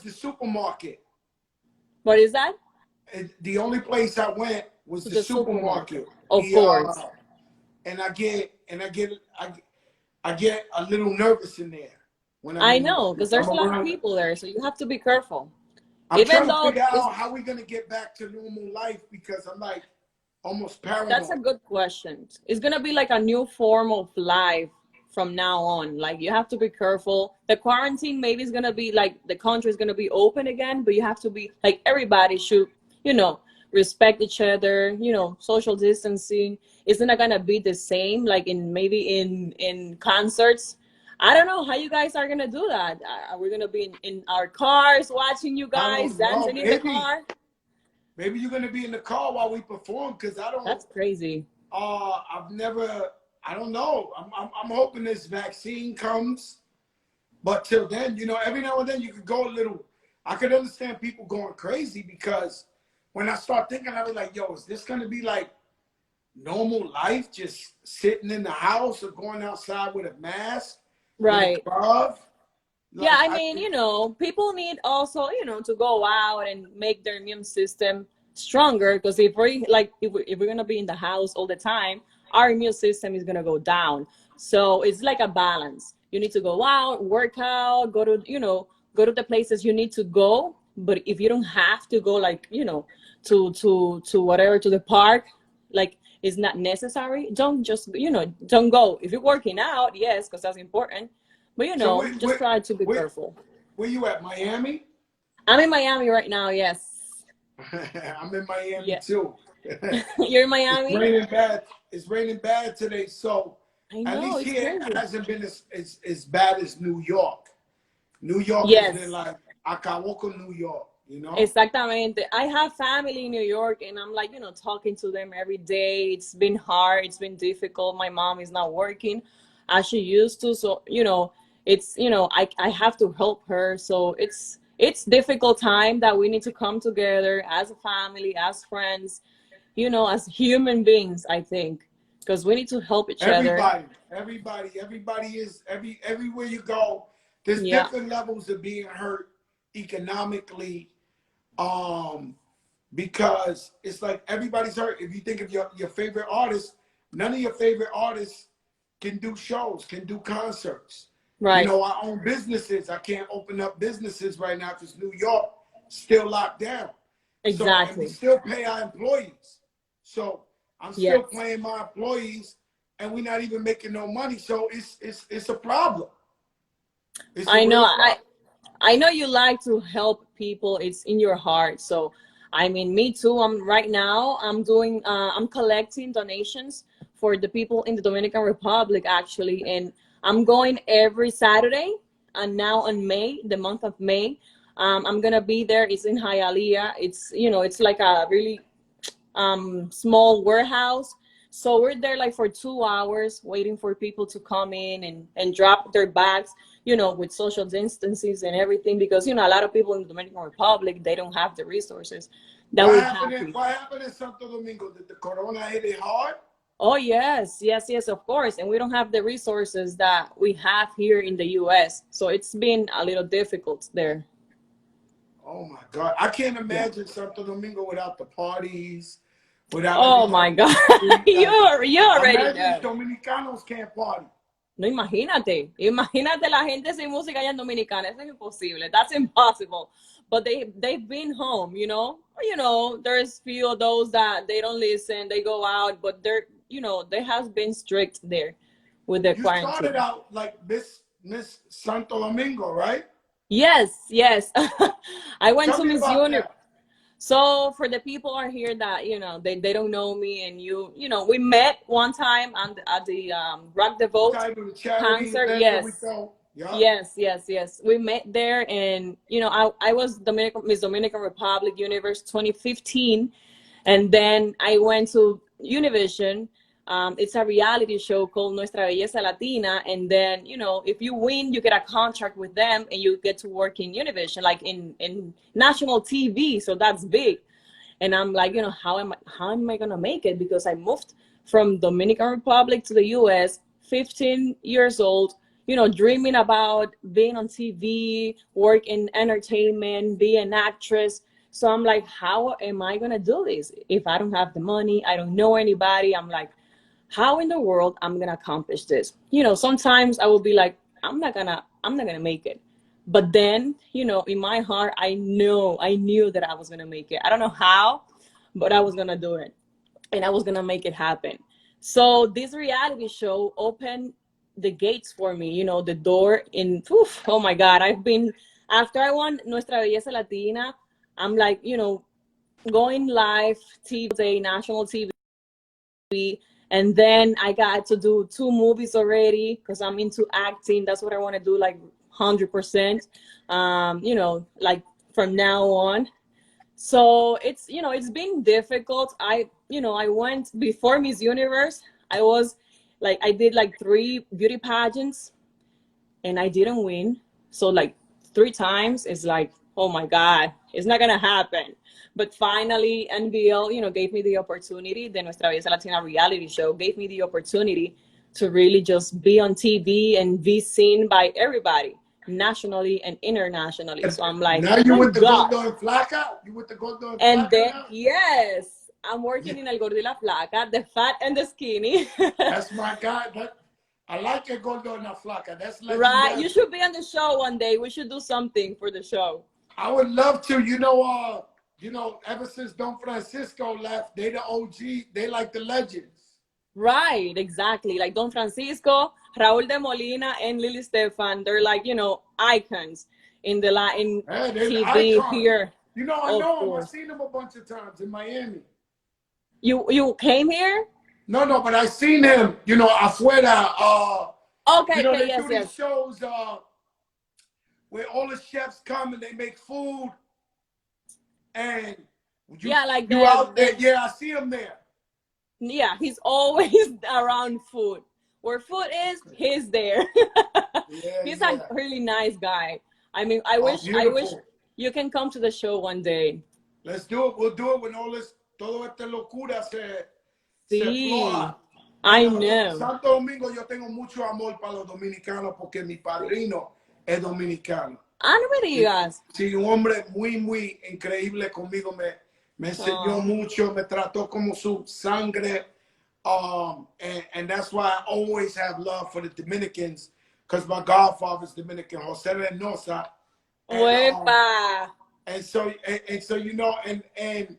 was the supermarket. What is that? The only place I went was the supermarket. Of course. And I get a little nervous in there when I know, because there's a lot of people there, so you have to be careful. I'm trying to figure out how we're gonna get back to normal life, because I'm like almost paranoid. That's a good question. It's gonna be like a new form of life from now on. Like, you have to be careful. The quarantine maybe is gonna be like, the country is gonna be open again, but you have to be like, everybody should, you know, respect each other, you know, social distancing. It's not gonna be the same like in concerts. I don't know how you guys are gonna do that. Are we gonna be in our cars watching you guys dancing in the car? Maybe you're gonna be in the car while we perform, because I don't. That's crazy. I don't know. I'm hoping this vaccine comes, but till then, you know, every now and then you could go a little. I could understand people going crazy, because when I start thinking, I was like, yo, is this gonna be like normal life, just sitting in the house or going outside with a mask? Right. Like, yeah, I mean, you know, people need also, you know, to go out and make their immune system stronger, because if we're gonna be in the house all the time, our immune system is gonna go down. So it's like a balance. You need to go out, work out, go to the places you need to go. But if you don't have to go, like, you know, to whatever, to the park, like, it's not necessary, don't go. If you're working out, yes, because that's important, but you know, just try to be careful. Where you at? Miami? I'm in Miami right now. Yes. I'm in Miami too. You're in Miami? It's raining bad today, so I know, at least here crazy. it hasn't been as bad as New York. New York yes. has been like Acapulco, New York. You know? Exactamente. I have family in New York, and I'm like, you know, talking to them every day. It's been hard. It's been difficult. My mom is not working as she used to. So, you know, it's, you know, I have to help her. So it's difficult time that we need to come together as a family, as friends, you know, as human beings, I think, because we need to help each other. Everybody is, everywhere you go, there's different levels of being hurt economically. Because it's like everybody's hurt. If you think of your favorite artist, none of your favorite artists can do shows, can do concerts. Right. You know, I own businesses. I can't open up businesses right now because New York still locked down. Exactly. So, and we still pay our employees. So I'm still paying my employees, and we're not even making no money. So it's a problem. I know. I know you like to help people. It's in your heart. So, I mean, me too. I'm collecting donations for the people in the Dominican Republic, actually. And I'm going every Saturday. And now in May, the month of May, I'm going to be there. It's in Hialeah. It's, you know, it's like a really small warehouse. So we're there like for 2 hours waiting for people to come in and drop their bags, you know, with social distances and everything, because, you know, a lot of people in the Dominican Republic, they don't have the resources that we have. What happened in Santo Domingo? Did the corona hit it hard? Oh, yes, of course. And we don't have the resources that we have here in the U.S. So it's been a little difficult there. Oh, my God. I can't imagine Santo Domingo without the parties. Oh my God, you already know. Dominicanos can't party. No, imagínate la gente sin música allá en Dominicana. Eso es imposible. That's impossible. But they've been home, you know. There's few of those that they don't listen. They go out, but they have been strict there with their quarantine. You started out like Miss Santo Domingo, right? Yes. I went to Miss Univision. So for the people are here that, you know, they don't know me, and you know, we met one time at the Rock the Vote concert. Yes. We met there, and, you know, I was Miss Dominican Republic Universe 2015, and then I went to Univision. It's a reality show called Nuestra Belleza Latina, and then, you know, if you win, you get a contract with them, and you get to work in Univision, like in national TV. So that's big. And I'm like, you know, how am I gonna make it? Because I moved from Dominican Republic to the US, 15 years old, you know, dreaming about being on TV, work in entertainment, be an actress. So I'm like, how am I gonna do this if I don't have the money? I don't know anybody. I'm like, how in the world I'm gonna accomplish this? You know, sometimes I will be like, I'm not gonna make it. But then, you know, in my heart, I knew that I was gonna make it. I don't know how, but I was gonna do it, and I was gonna make it happen. So this reality show opened the gates for me, you know, the door in, oof, oh my God, I've been, after I won Nuestra Belleza Latina, I'm like, you know, going live, TV, national TV, and then I got to do 2 movies already because I'm into acting. That's what I want to do, like 100%. You know, like from now on. So it's, you know, it's been difficult. I went before Miss Universe. I was like, I did like 3 beauty pageants and I didn't win. So like 3 times is like, oh my God, it's not gonna happen. But finally, NBL, you know, gave me the opportunity. The Nuestra Belleza Latina reality show gave me the opportunity to really just be on TV and be seen by everybody, nationally and internationally. So I'm like, now you oh with the gosh. Gordo and Flaca? You with the Gordo and And Flaca then, now? yes, I'm Yeah, working in El Gordo y la Flaca, the fat and the skinny. that's my guy. I like El Gordo and la Flaca. That's Right? You legendary. should be on the show one day. We should do something for the show. I would love to. You know, ever since Don Francisco left, they the OG. They like the legends. Right, exactly. Like Don Francisco, Raúl de Molina, and Lily Stefan. They're like, you know, icons in the Latin Hey, they're the TV icons. here, You know, I of know them. I've course. seen them a bunch of times in Miami. You came here? No, but I seen him. You know, afuera. You Okay, know, okay, they yes, do these yes. shows where all the chefs come and they make food, and Yeah, like you out there. the Yeah, I see him there. yeah, he's always around food. Where food is, he's there. Yeah, He's a yeah. really nice guy. I mean, Oh, I wish beautiful. you can come to the show one day. Let's do it. We'll do it when todo esta locura se Sí, floja. I Mira, know. Santo Domingo, yo tengo mucho amor para los dominicanos porque mi padrino es dominicano. Ah, no me Sí, digas. sí, un hombre muy, muy increíble conmigo. Me enseñó Oh, mucho, me trató como su sangre. And that's why I always have love for the Dominicans because my godfather's Dominican, Jose Reynosa. And Uepa. so you know, and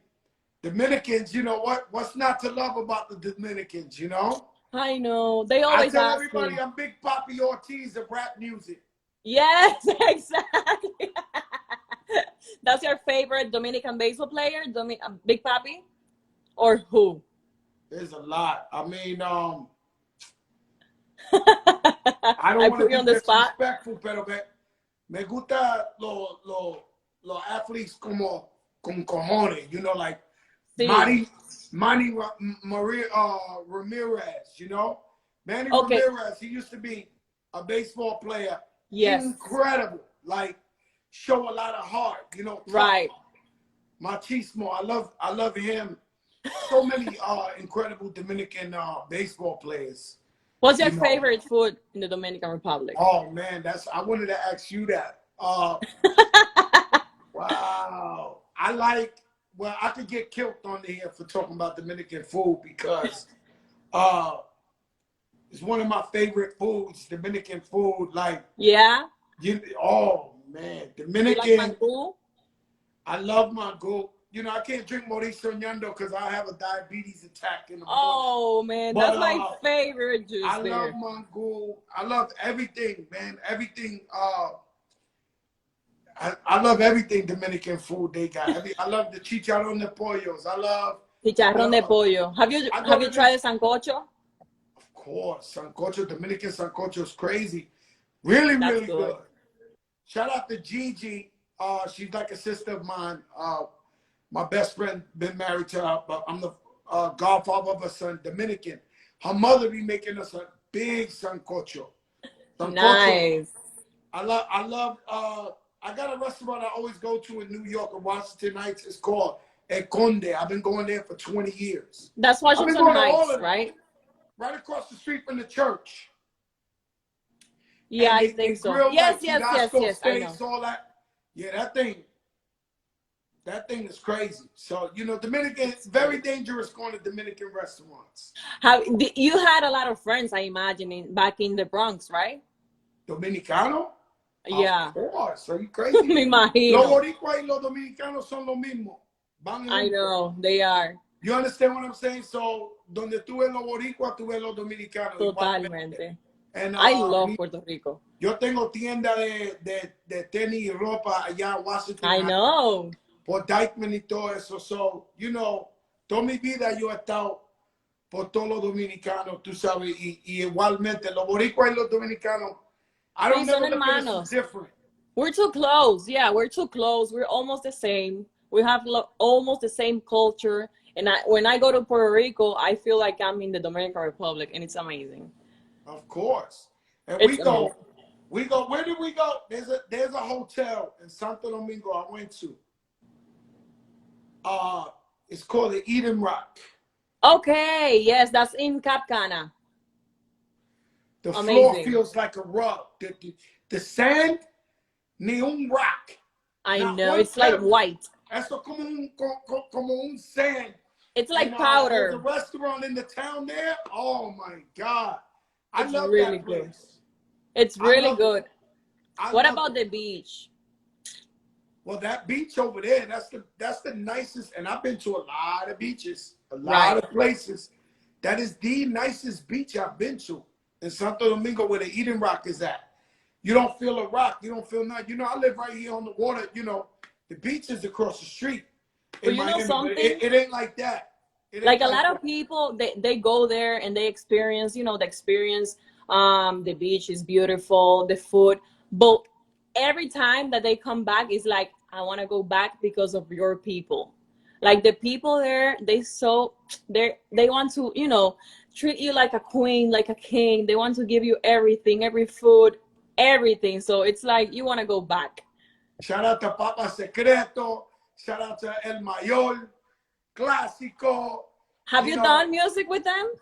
Dominicans, you know what's not to love about the Dominicans, you know? I know. They I always tell ask everybody me. I'm Big Papi Ortiz of rap music. Yes, exactly. That's your favorite Dominican baseball player, Big Papi, or who? There's a lot. I mean, I don't I want put to you be on the spot. disrespectful, pero me gusta los athletes como con cojones, you know, like Sí. Manny Maria Ramirez, you know, Manny Okay. Ramirez. He used to be a baseball player, Yes. incredible, like show a lot of heart, you know, tough, Right. machismo. I love him. So many incredible Dominican baseball players. What's your You know, favorite food in the Dominican Republic? oh man, I wanted to ask you that. Wow. Well, I could get killed on here for talking about Dominican food because uh, it's one of my favorite foods, Dominican food. Like, Yeah. oh man, You like Dominican, mango? I love my goat. You know, I can't drink Mauricio Ñando because I have a diabetes attack in the morning. Oh man, But that's my favorite juice I there. love mango. I love everything, man. Everything. I love everything Dominican food they got. I love the chicharrón de pollos. Chicharrón de pollo. Have you I go to tried this. the sancocho? Of course, sancocho, Dominican sancocho is crazy. Really, That's really good. good. Shout out to Gigi. She's like a sister of mine. My best friend been married to her, but I'm the godfather of her son, Dominican. Her mother be making us a big sancocho. Sancocho. Nice. I love I got a restaurant I always go to in New York and Washington Heights. It's called El Conde. I've been going there for 20 years. That's I've been Washington going to all Heights, of them. right? Right across the street from the church. Yeah, and I they think so. grill Yes, like yes, yes, churrasco yes. I know. steaks, all that. Yeah, that thing is crazy. So, you know, Dominican, It's very great. dangerous going to Dominican restaurants. You had a lot of friends, I imagine, back in the Bronx, right? Dominicano? Of Yeah, course. Are you crazy? me Los imagino. boricuas y los dominicanos son lo mismo. Van I juntos. know they are You understand what I'm saying? So, donde tú ves los boricuas, tú ves los dominicanos igualmente. totalmente. And I love Puerto Rico. yo tengo tienda de tenis y ropa allá en Washington I know. por Dykeman y todo eso. So, you know, toda mi vida yo he estado por todos los dominicanos, tú sabes, y igualmente los boricuas y los dominicanos. I don't Sí, son never look at it as hermanos. different. We're too close. Yeah, we're too close. We're almost the same. We have almost the same culture. And when I go to Puerto Rico, I feel like I'm in the Dominican Republic, and it's amazing. Of course. And It's amazing. where did we go? There's a hotel in Santo Domingo I went to. It's called the Eden Rock. Okay, yes, that's in Cap Cana. The floor Amazing. feels like a rug. The sand, ni un rock. I Not know, one it's like pebble. white. Eso como un sand. It's like And, powder. there's a restaurant in the town there. Oh my God. I It's love really that good. place. It's I really love good. it. What about the beach? Well, that beach over there, that's the nicest, and I've been to a lot of beaches, a lot Right. of places. That is the nicest beach I've been to in Santo Domingo, where the Eden Rock is at. You don't feel a rock. You don't feel nothing. You know, I live right here on the water. You know, the beach is across the street But in you know Miami. something? It ain't like that. It ain't Like a like lot that. of people, they go there and they experience, you know, the experience. The beach is beautiful, the food, but every time that they come back, it's like, I want to go back because of your people. Like the people there, they want to, you know, treat you like a queen, like a king. They want to give you everything, every food, everything. So it's like you want to go back. Shout out to Papa Secreto. Shout out to El Mayor, Clásico. Have you know, done music with them?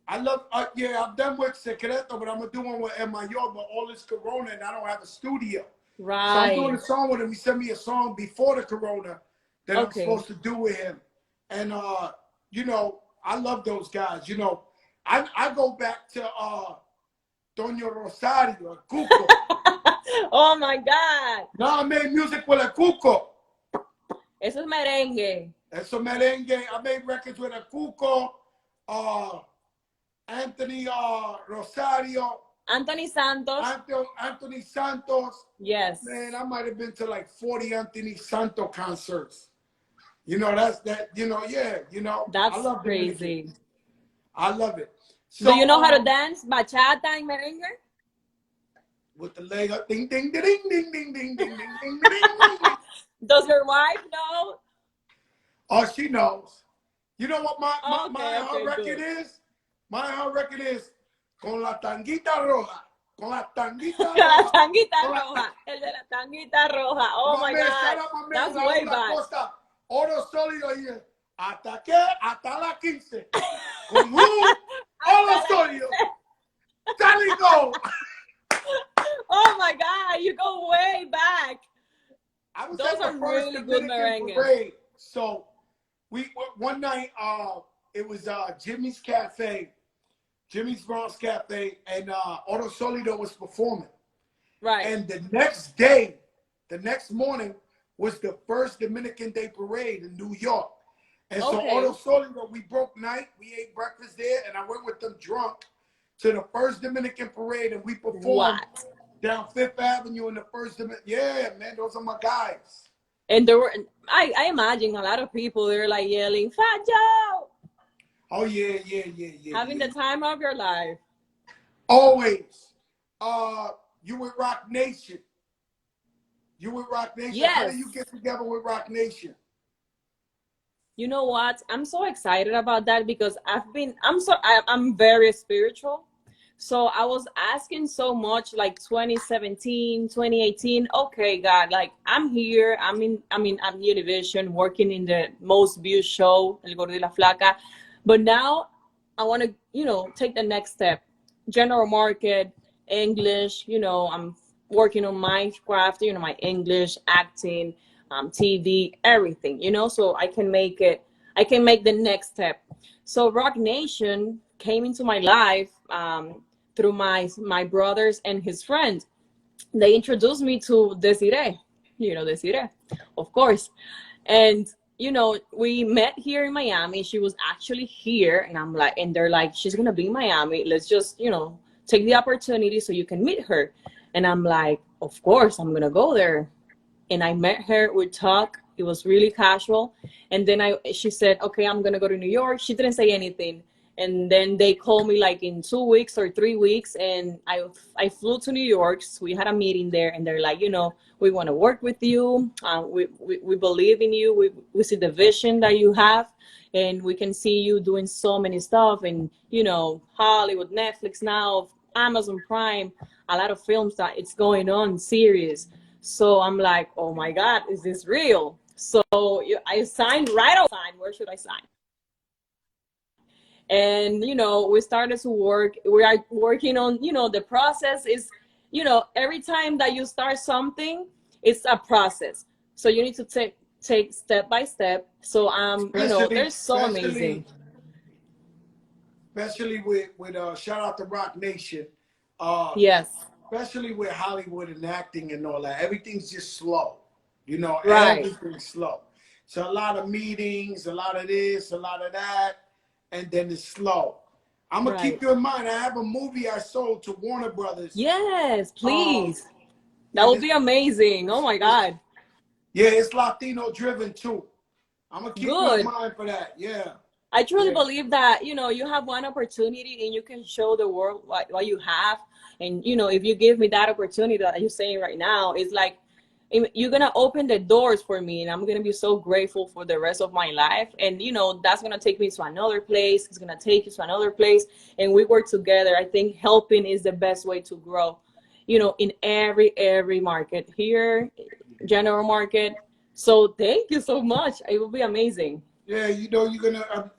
I love, yeah, I've done with Secreto, but I'm going to do one with El Mayor, but all this Corona, and I don't have a studio. Right. So I'm doing a song with him. He sent me a song before the Corona that I'm Okay. supposed to do with him. And, you know, I love those guys. You know, I go back to Doña Rosario, Cuco. Oh my God. No, I made music with a Cuco. Eso es merengue. Eso merengue. I made records with a Cuco, Anthony Rosario, Anthony Santos. Anthony Santos. Yes. Man, I might have been to like 40 Anthony Santos concerts. You know, that's that, you know, yeah, you know. That's I love crazy. Dominican. I love it. So, Do you know how to dance bachata and merengue? with the leg up, ding, ding, ding, ding, ding, ding, ding, ding, ding, ding. Does your wife know? Oh, she knows. You know what my Okay, record good. is? My record is con la tanguita roja. Con la tanguita Con la roja. tanguita Con la- roja. El de la tanguita roja. Oh my man, God. shout out my man, That's Raúl way back. Acosta, Oro Sólido y hasta la 15. Con Oro Sólido. Dale go. Oh my God, you go way back. I was Those at the are first really good Dominican merengue. parade. So one night it was Jimmy's Cafe, Jimmy's Bronx Cafe, and Oro Solido was performing. Right. And the next morning was the first Dominican Day Parade in New York. And so Okay. Oro Solido, we broke night, we ate breakfast there, and I went with them drunk to the first Dominican Parade, and we performed What? down Fifth Avenue in the first Dominican. Yeah, man, those are my guys. And there were, I imagine a lot of people, they're like yelling, Fat Joe! Oh yeah. Having the time of your life. Always. You with Rock Nation. You with Rock Nation. Yes. How do you get together with Rock Nation? You know what? I'm so excited about that because I'm very spiritual. So I was asking so much like 2017, 2018. Okay, God, like I'm here. I'm Univision working in the most viewed show, El Gordo y la Flaca. But now I want to, take the next step. General market, English, I'm working on my craft, my English, acting, TV, everything, so I can make the next step. So Rock Nation came into my life through my brothers and his friends. They introduced me to Desiree, Desiree, of course. And we met here in Miami. She was actually here, and they're like, she's gonna be in Miami. Let's just, take the opportunity so you can meet her. And I'm like, of course, I'm gonna go there. And I met her. We talked. It was really casual. And then she said, okay, I'm gonna go to New York. She didn't say anything. And then they called me like in 2 weeks or 3 weeks, and I flew to New York. So we had a meeting there, and they're like, we want to work with you. We believe in you. We see the vision that you have, and we can see you doing so many stuff. And Hollywood, Netflix now, Amazon Prime, a lot of films that it's going on series. So I'm like, oh my God, is this real? So I signed right on. Where should I sign? And we started to work. We are working on, the process is, every time that you start something, it's a process. So you need to take step by step. So Especially, they're so amazing. Especially with shout out to Rock Nation. Yes. Especially with Hollywood and acting and all that. Everything's just slow. Right. Everything's slow. So a lot of meetings, a lot of this, a lot of that, and then it's slow. I'm gonna keep you in mind. I have a movie I sold to Warner Brothers. Yes, please. That would be amazing. Oh my God. Yeah, it's Latino driven too. I'm gonna keep you in mind for that. Yeah. I truly believe that, you have one opportunity and you can show the world what you have. And, if you give me that opportunity that you're saying right now, it's like, you're going to open the doors for me, and I'm going to be so grateful for the rest of my life. And, that's going to take me to another place. It's going to take you to another place. And we work together. I think helping is the best way to grow, in every market here, general market. So thank you so much. It will be amazing. Yeah, you're gonna.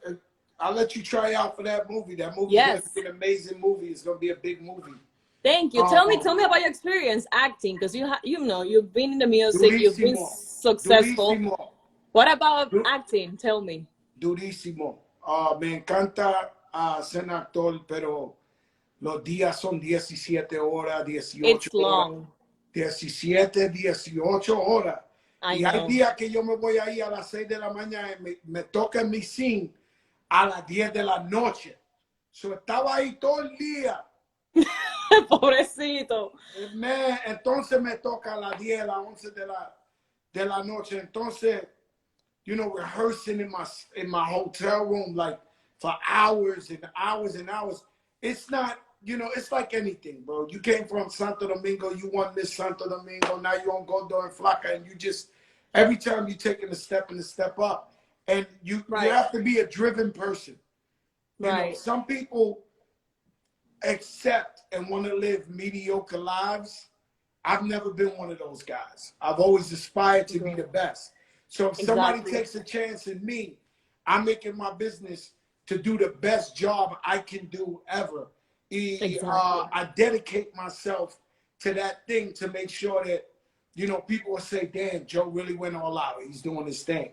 I'll let you try out for that movie. That movie's gonna be an amazing movie. It's gonna be a big movie. Thank you. Tell me about your experience acting, because you've been in the music, you've been successful. Durísimo. What about acting? Tell me. Durísimo. Me encanta ser actor, pero los días son 17 horas, 18 It's horas. long. 17, 18 horas. I y know. Hay días que yo me voy ahí a las 6 de la mañana y me toca mi scene a las 10 de la noche. So, estaba ahí todo el día. Pobrecito. Entonces me toca a las 10, a las 11 de la noche. Entonces, rehearsing in my hotel room like for hours and hours and hours. It's not, it's like anything, bro. You came from Santo Domingo, you won Miss Santo Domingo, now you on Gordo and Flaca, and you just, every time you're taking a step and a step up, and you have to be a driven person. Some people accept and want to live mediocre lives. I've never been one of those guys. I've always aspired to be the best. So if somebody takes a chance in me, I'm making my business to do the best job I can do ever. I dedicate myself to that thing to make sure that, people will say, damn, Joe really went all out. He's doing his thing.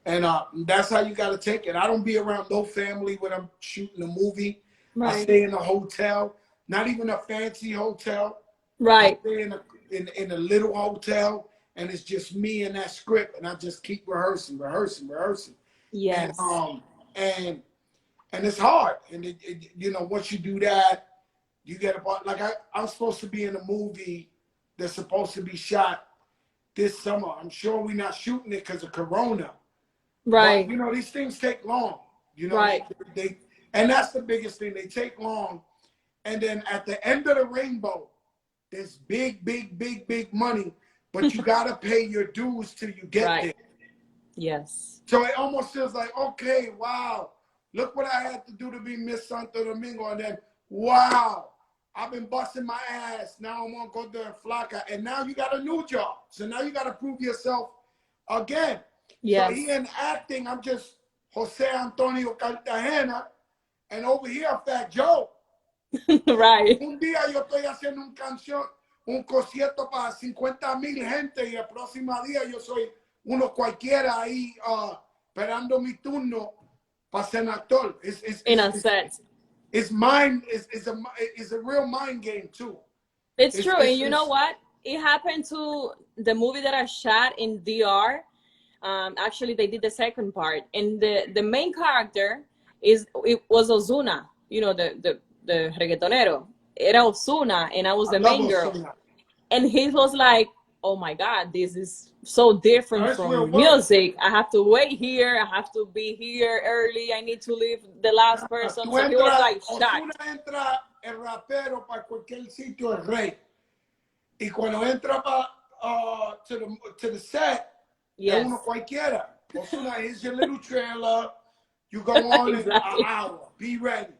And that's how you got to take it. I don't be around no family when I'm shooting a movie. I stay in a hotel, not even a fancy hotel. I stay in a little hotel, and it's just me and that script, and I just keep rehearsing. Yes. And it's hard. And once you do that, you get about, like I'm supposed to be in a movie that's supposed to be shot this summer. I'm sure we're not shooting it because of Corona. But, these things take long. They and that's the biggest thing. They take long. And then at the end of the rainbow, there's big money, but you got to pay your dues till you get there. Yes. So it almost feels like, okay, wow, look what I had to do to be Miss Santo Domingo. And then, wow, I've been busting my ass. Now I'm going to go there and Flaca. And now you got a new job. So now you got to prove yourself again. Yes. So here in acting, I'm just Jose Antonio Cartagena. And over here, I'm Fat Joe. Right. Un día yo estoy haciendo un concierto para 50,000 gente y el próximo día yo soy uno cualquiera ahí esperando mi turno para ser actor. In a sense. It's a real mind game too. It's true. And you know what? It happened to the movie that I shot in DR. Actually, they did the second part. And the main character was Ozuna, you know, the reggaetonero. Era Ozuna, and I was the main girl. Ozuna. And he was like, oh my God, this is so different from music. I have to wait here. I have to be here early. I need to leave the last person. So he was like shocked. Ozuna entra el rapero para cualquier sitio el rey. Y cuando entra to the set, yes. Uno cualquiera. Ozuna, here's your little trailer. You go on exactly. In an hour. Be ready.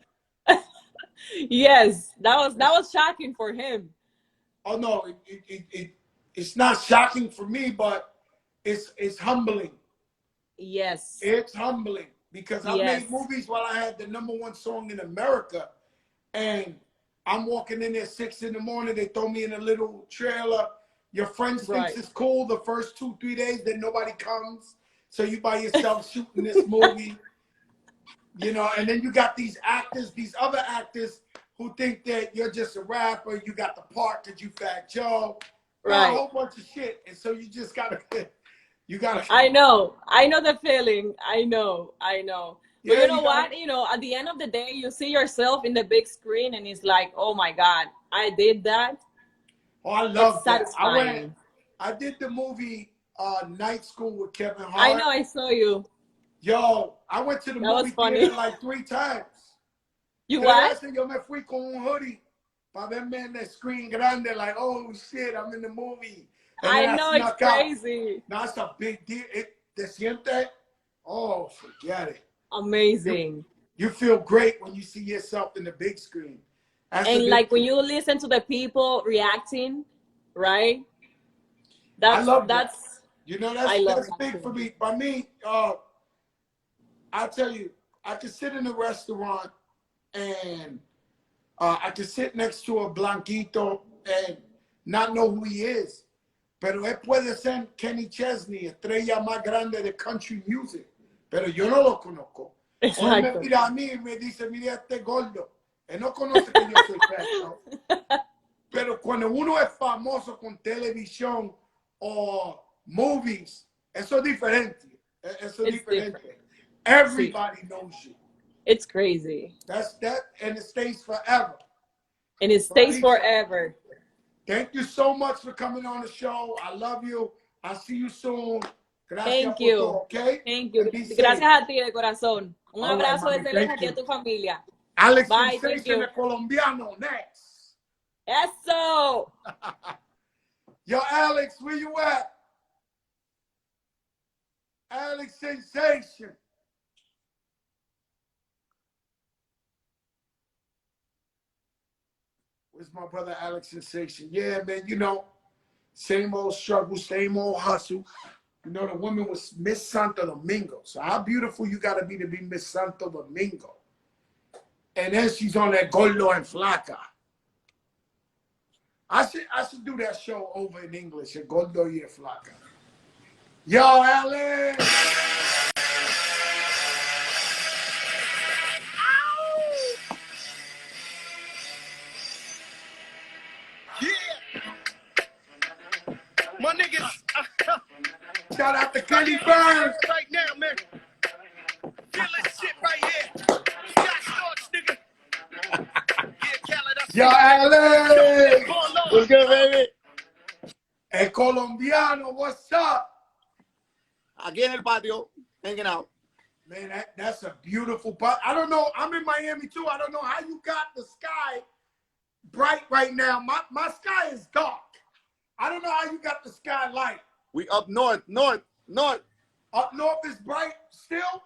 Yes, that was shocking for him. Oh no, it's not shocking for me, but it's humbling. Yes, it's humbling because I made movies while I had the #1 song in America, and I'm walking in there 6 in the morning. They throw me in a little trailer. Your friends thinks it's cool the first 2-3 days, then nobody comes, so you by yourself shooting this movie. You know, and then you got these other actors who think that you're just a rapper. You got the part that you Fat Joe, right? A whole bunch of shit, and so you just gotta. I know the feeling. I know. But you know what? You know, at the end of the day, you see yourself in the big screen, and it's like, oh my God, I did that. Oh, I love that. I did the movie Night School with Kevin Hart. I know. I saw you. Yo, I went to the movie theater like 3 times. You what? Yo me fui con un hoodie para verme en the screen grande, like, oh shit, I'm in the movie. And I know, it's crazy. No, it's a big deal. Te siente, oh, forget it. Amazing. You feel great when you see yourself in the big screen. And like when you listen to the people reacting, right? I love that. You know, that's big for me. By me, I'll tell you, I could sit in a restaurant and I could sit next to a blanquito and not know who he is. Pero él puede ser Kenny Chesney, estrella más grande de country music. Pero yo no lo conozco. Exacto. Él me mira a mí y me dice, mira este gordo. Él no conoce que yo soy feo. Pero cuando uno es famoso con televisión o movies, eso es diferente. Eso es diferente. Everybody knows you. It's crazy. That's that, and it stays forever. And it stays forever. Thank you so much for coming on the show. I love you. I'll see you soon. Gracias Thank you. Todo, okay? Thank you. Gracias a ti de corazón. Un abrazo desde lejos aquí a tu familia. Alex Sensation, el colombiano, next. Eso. Yo, Alex, where you at? Alex Sensation. Where's my brother Alex Sensation? Yeah, man, you know, same old struggle, same old hustle. You know, the woman was Miss Santo Domingo. So how beautiful you got to be Miss Santo Domingo. And then she's on that Gordo and Flaca. I should do that show over in English, Gordo y Flaca. Yo, Alex! My niggas, shout out to Kenny Burns right now, man. Feel this shit right here. Scott Storch, nigga. Yeah, Khaled, yo, Alex. What's good, baby? El colombiano, what's up? Aquí en el patio, hanging out. Man, that's a beautiful part. I don't know. I'm in Miami too. I don't know how you got the sky bright right now. My sky is dark. I don't know how you got the sky light. We up north. Up north is bright still?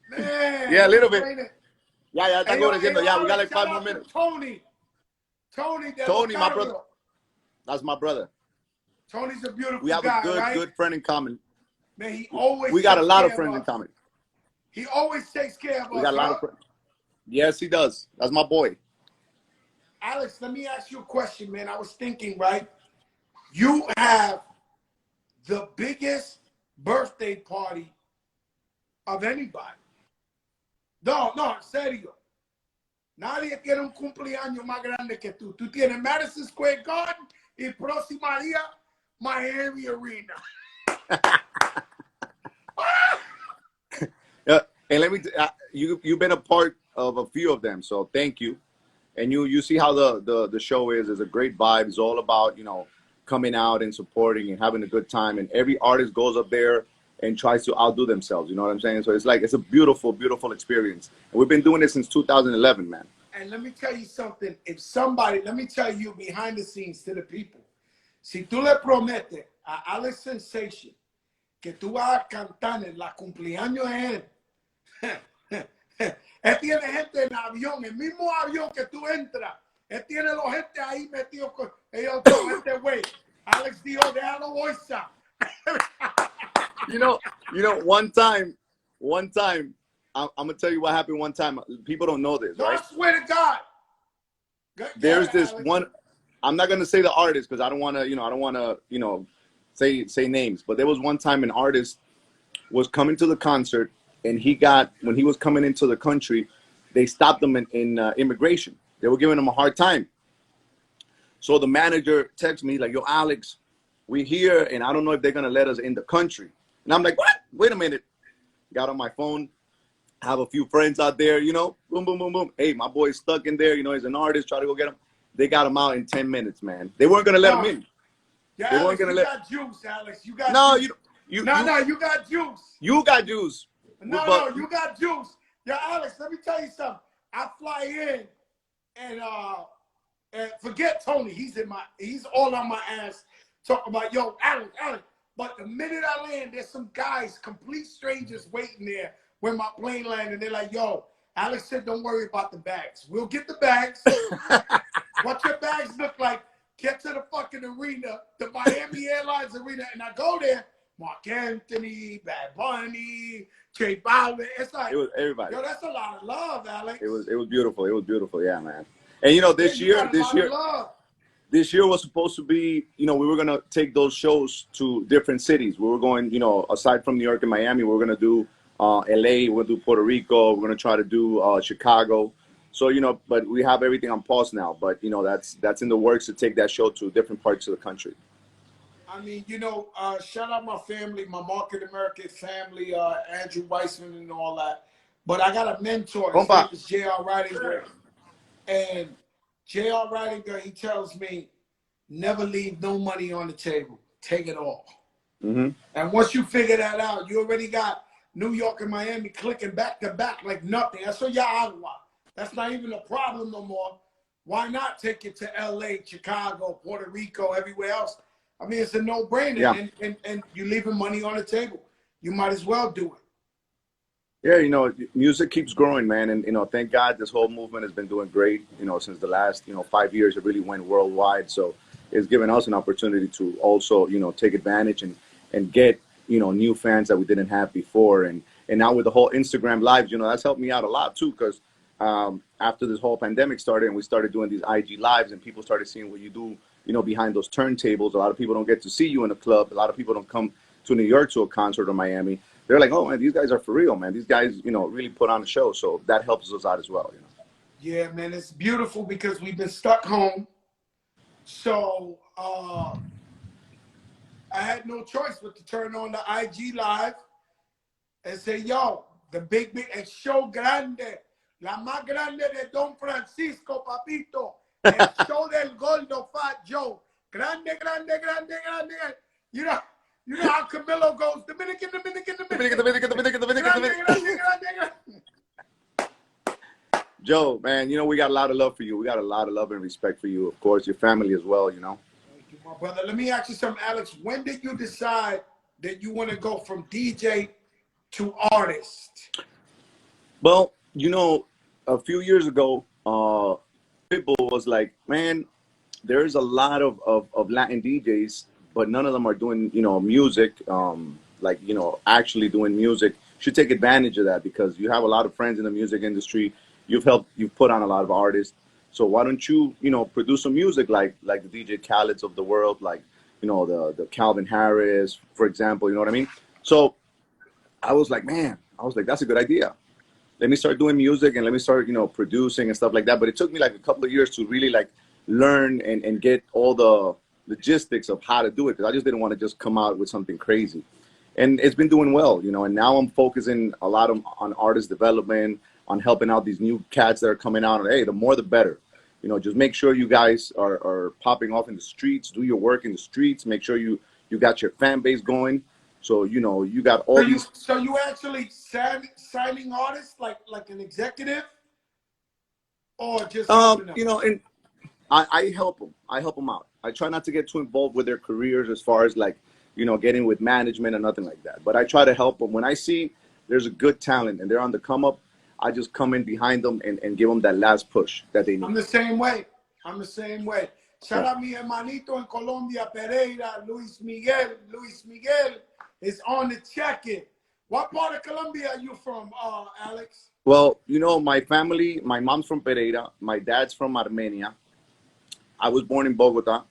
Man. Yeah, a little bit. Yeah, está oscureciendo. Yeah, we got like 5 more minutes. Tony, my brother. That's my brother. Tony's a beautiful guy. We have a good friend in common. Man, he always. We got a lot of friends in common. He always takes care of us. We got a lot of friends. Yes, he does. That's my boy. Alex, let me ask you a question, man. I was thinking, right? You have the biggest birthday party of anybody. No, en serio. Nadie tiene un cumpleaños más grande que tú. Tú tienes Madison Square Garden y próxima día Miami Arena. And let me, you've been a part of a few of them, so thank you. And you see how the show is. It's a great vibe. It's all about, you know, coming out and supporting and having a good time. And every artist goes up there and tries to outdo themselves. You know what I'm saying? So it's like, it's a beautiful, beautiful experience. And we've been doing it since 2011, man. And let me tell you something. If somebody, let me tell you behind the scenes to the people. Si tú le prometes a Alex Sensation que tú vas a cantar en la cumpleaños de él, él tiene gente en avión, el mismo avión que tú entras, él tiene los gente ahí metidos con ellos con este güey. Alex dijo, déjalo bolsa. You know, one time, I'm gonna tell you what happened one time. People don't know this, No, right? I swear to God. There's this Alex. one. I'm not gonna say the artist because I don't want to, say names. But there was one time an artist was coming to the concert, and when he was coming into the country, they stopped him in immigration. They were giving him a hard time. So the manager texts me like, "Yo, Alex, we're here, and I don't know if they're gonna let us in the country." And I'm like, "What? Wait a minute." Got on my phone. Have a few friends out there, you know, boom, boom, boom, boom. Hey, my boy's stuck in there. You know, he's an artist. Try to go get him. They got him out in 10 minutes, man. They weren't gonna let him in. Yeah, they Alex, weren't gonna you let. got juice, Alex. You got No, juice. you got juice. You got juice. No, you got juice. Yeah, Alex, let me tell you something. I fly in and forget Tony. He's all on my ass talking about, yo, Alex. But the minute I land, there's some guys, complete strangers waiting there when my plane landed. They're like, yo, Alex said, don't worry about the bags. We'll get the bags. What your bags look like, get to the fucking arena, the Miami Airlines arena, and I go there, Mark Anthony, Bad Bunny, J Balvin. It's like, it was everybody. Yo, that's a lot of love, Alex. It was beautiful. It was beautiful, yeah, man. And you know, this year was supposed to be, you know, we were gonna take those shows to different cities. We were going, you know, aside from New York and Miami, we were gonna do LA, we're gonna do Puerto Rico, we're gonna try to do Chicago. So, you know, but we have everything on pause now. But, you know, that's in the works to take that show to different parts of the country. I mean, you know, shout out my family, my Market American family, Andrew Weissman and all that. But I got a mentor. His name is J.R. Ridinger. And J.R. Ridinger, he tells me, never leave no money on the table. Take it all. Mm-hmm. And once you figure that out, you already got New York and Miami clicking back to back like nothing. That's what y'all. That's not even a problem no more. Why not take it to L.A., Chicago, Puerto Rico, everywhere else? I mean, it's a no-brainer. Yeah. And you're leaving money on the table. You might as well do it. Yeah, you know, music keeps growing, man. And, you know, thank God this whole movement has been doing great, you know, since the last, 5 years. It really went worldwide. So it's given us an opportunity to also, take advantage and get, new fans that we didn't have before. And now with the whole Instagram lives, that's helped me out a lot, too, because after this whole pandemic started and we started doing these IG lives and people started seeing what you do, behind those turntables. A lot of people don't get to see you in a club. A lot of people don't come to New York to a concert or Miami. They're like, oh, man, these guys are for real, man. These guys, really put on a show. So that helps us out as well, Yeah, man, it's beautiful because we've been stuck home. So I had no choice but to turn on the IG live and say, yo, the big, el show grande, la más grande de Don Francisco, papito, el show del Gordo Fat Joe. Grande, grande, grande, grande. You know how Camilo goes, Dominican. Joe, man, we got a lot of love for you. We got a lot of love and respect for you. Of course, your family as well, Thank you, my brother. Let me ask you something, Alex. When did you decide that you want to go from DJ to artist? Well, a few years ago, people was like, man, there's a lot of Latin DJs, but none of them are doing, music, actually doing music. You should take advantage of that because you have a lot of friends in the music industry. you've put on a lot of artists. So why don't you, produce some music like the DJ Khaled's of the world, like, the Calvin Harris, for example, you know what I mean? So I was like, man, that's a good idea. Let me start doing music and let me start, producing and stuff like that. But it took me like a couple of years to really like learn and get all the logistics of how to do it, because I just didn't want to just come out with something crazy. And it's been doing well, and now I'm focusing a lot on artist development, on helping out these new cats that are coming out. And hey, the more the better. Just make sure you guys are popping off in the streets, do your work in the streets, make sure you got your fan base going. So, you got all these. So you actually signing artists like an executive, or just helping them? And I help them. I help them out. I try not to get too involved with their careers as far as like, getting with management or nothing like that. But I try to help them. When I see there's a good talent and they're on the come up, I just come in behind them and give them that last push that they need. I'm the same way. Shout out mi hermanito in Colombia, Pereira, Luis Miguel. Luis Miguel is on the check-in. What part of Colombia are you from, Alex? Well, my family, my mom's from Pereira. My dad's from Armenia. I was born in Bogota.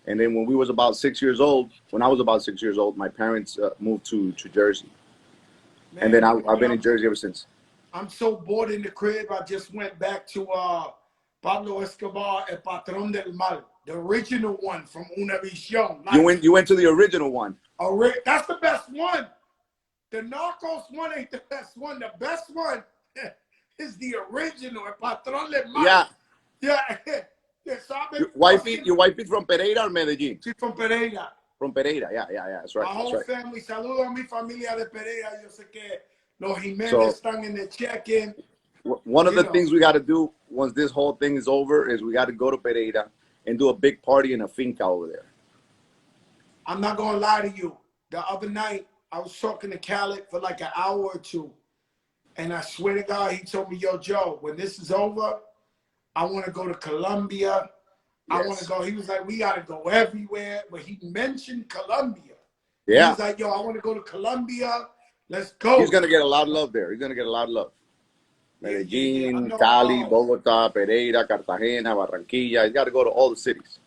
And then when I was about 6 years old, my parents moved to Jersey. Man, and then I've been in Jersey ever since. I'm so bored in the crib. I just went back to Pablo Escobar, El Patrón del Mal, the original one from Univision. Like, you went to the original one. That's the best one. The Narcos one ain't the best one. The best one is the original, El Patrón del Mal. Yeah. Yeah. Yeah, so your wife is from Pereira or Medellin? She's from Pereira. From Pereira, yeah, that's right. My whole family. Saludo a mi familia de Pereira. Yo sé que los Jimenez están in the check-in. One of the things we got to do once this whole thing is over is we got to go to Pereira and do a big party in a finca over there. I'm not going to lie to you. The other night, I was talking to Khaled for like an hour or two. And I swear to God, he told me, yo, Joe, when this is over, I want to go to Colombia. Yes. I want to go. He was like, we got to go everywhere. But he mentioned Colombia. Yeah. He was like, yo, I want to go to Colombia. Let's go. He's going to get a lot of love there. Medellin, Cali, Bogota, Pereira, Cartagena, Barranquilla. He's got to go to all the cities.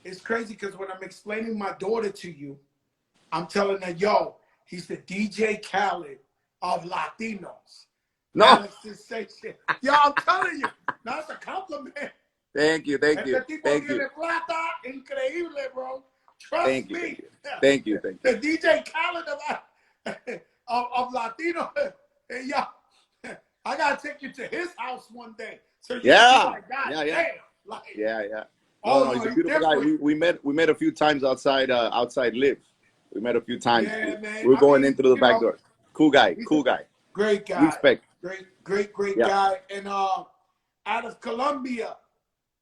It's crazy because when I'm explaining my daughter to you, I'm telling her, yo, he's the DJ Khaled of Latinos. No. Alex is saying shit. Yo, I'm telling you. That's a compliment. Thank you. Thank you. Plata, increíble, bro. Trust me. Thank you. The DJ Khaled of Latino. Yeah. I got to take you to his house one day. So you like, God damn. Like, yeah. Oh, no, he's a beautiful guy. We met a few times outside Live. We met a few times. Yeah, man. We were going in through the back door. Cool guy. Great guy. Respect. Great guy. And out of Colombia,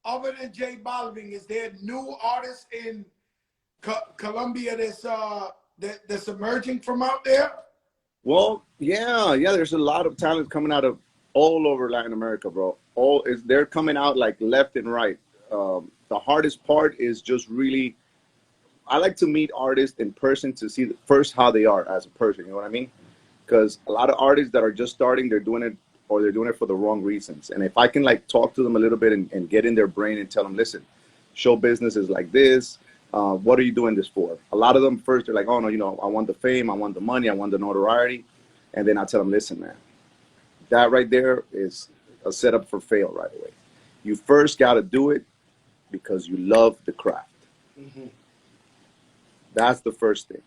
other than J Balvin, is there new artists in Colombia that's emerging from out there? Well, yeah. There's a lot of talent coming out of all over Latin America, bro. They're coming out like left and right. The hardest part is just really, I like to meet artists in person to see first how they are as a person. You know what I mean? Because a lot of artists that are just starting, they're doing it for the wrong reasons. And if I can like talk to them a little bit and get in their brain and tell them, listen, show business is like this. What are you doing this for? A lot of them first, they're like, oh no, I want the fame, I want the money, I want the notoriety. And then I tell them, listen, man, that right there is a setup for fail right away. You first got to do it because you love the craft. Mm-hmm. That's the first thing.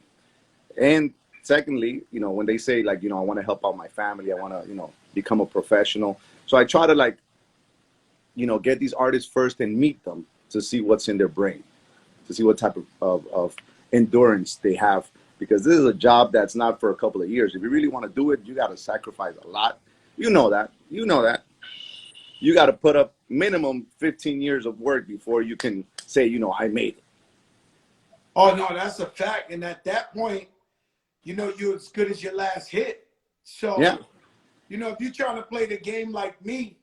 And secondly, when they say like, I want to help out my family, I want to, become a professional. So I try to like, get these artists first and meet them to see what's in their brain, to see what type of endurance they have, because this is a job that's not for a couple of years. If you really want to do it, you got to sacrifice a lot. You know that. You got to put up minimum 15 years of work before you can say, I made it. Oh, no, that's a fact. And at that point, you're as good as your last hit. So, yeah. If you're trying to play the game like me,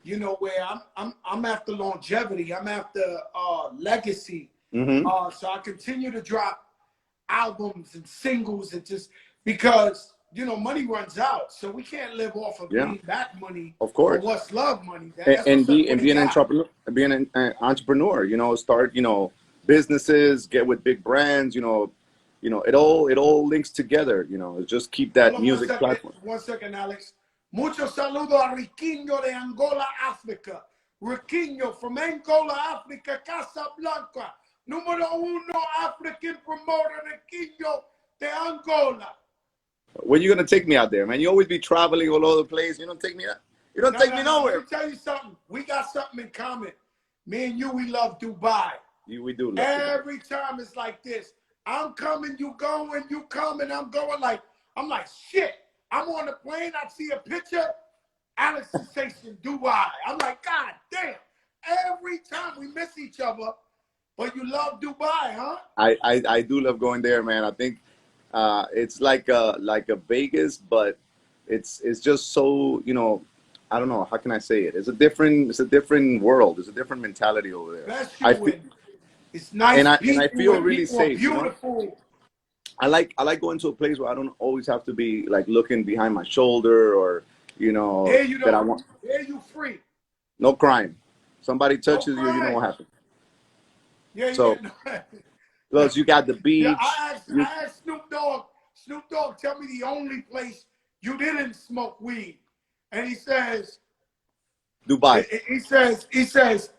where I'm after longevity, I'm after legacy. Mm-hmm. So I continue to drop albums and singles and just because you know, money runs out, so we can't live off of Yeah, being back money of or course. what's love money. That's And what's up be with and the be an gap. entrepreneur, entrepreneur. You know, start businesses, get with big brands. It all links together. Just keep Hold that on music platform. 1 second, Alex. Muchos saludos a Riquinho de Angola, África. Riquinho from Angola, África, Casablanca. Número uno African promoter, Riquinho de Angola. When you gonna take me out there, man? You always be traveling all over the place. You don't take me out. You don't take me No. Let nowhere. me tell you something. We got something in common. Me and you, we love Dubai. We do love Every time it's like this. I'm coming, you going, you coming, I'm going. I'm like, shit. I'm on the plane, I see a picture, Alex is stationed Dubai. I'm like, God damn. Every time we miss each other, but you love Dubai, huh? I do love going there, man. I think it's like a Vegas, but it's just so I don't know how can I say it. It's a different world. It's a different mentality over there. Bless I you. feel, And it's nice and I people feel and really people are safe. beautiful. I like going to a place where I don't always have to be like looking behind my shoulder or Here you that I don't. want Here you free. no crime. Somebody No touches you, you know crime. what happens. Yeah. So plus you got the Yeah, beach. I asked Snoop Dogg. Snoop Dogg, tell me the only place you didn't smoke weed, and he says, Dubai. he says,